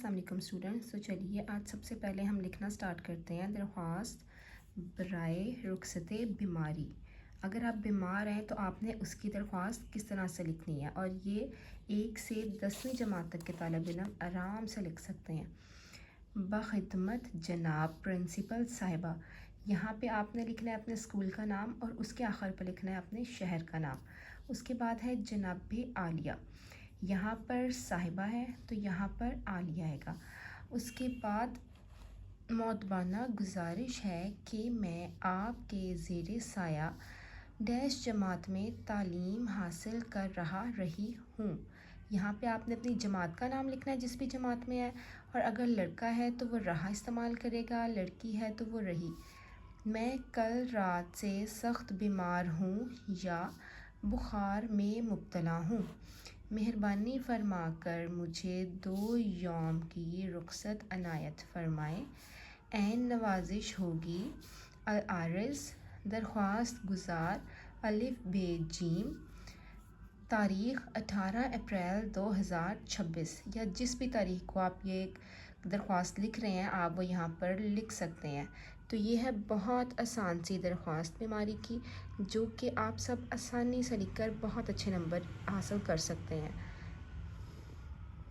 السلام علیکم اسٹوڈنٹس. تو چلیے آج سب سے پہلے ہم لکھنا سٹارٹ کرتے ہیں. درخواست برائے رخصت بیماری. اگر آپ بیمار ہیں تو آپ نے اس کی درخواست کس طرح سے لکھنی ہے، اور یہ 1 سے 10ویں جماعت تک کے طالب علم آرام سے لکھ سکتے ہیں. بخدمت جناب پرنسپل صاحبہ، یہاں پہ آپ نے لکھنا ہے اپنے اسکول کا نام اور اس کے آخر پہ لکھنا ہے اپنے شہر کا نام. اس کے بعد ہے جناب عالیہ، یہاں پر صاحبہ ہے تو یہاں پر عالیہ آئے گا. اس کے بعد معتبانہ گزارش ہے کہ میں آپ کے زیر سایہ ڈیش جماعت میں تعلیم حاصل کر رہی ہوں. یہاں پہ آپ نے اپنی جماعت کا نام لکھنا ہے جس بھی جماعت میں ہے، اور اگر لڑکا ہے تو وہ رہا استعمال کرے گا، لڑکی ہے تو وہ رہی. میں کل رات سے سخت بیمار ہوں یا بخار میں مبتلا ہوں. مہربانی فرما کر مجھے 2 یوم کی رخصت عنایت فرمائیں. عین نوازش ہوگی. العارض درخواست گزار الف ب ج. تاریخ 18 اپریل 2026، یا جس بھی تاریخ کو آپ یہ درخواست لکھ رہے ہیں آپ وہ یہاں پر لکھ سکتے ہیں. تو یہ ہے بہت آسان سی درخواست بیماری کی، جو کہ آپ سب آسانی سے لکھ کر بہت اچھے نمبر حاصل کر سکتے ہیں.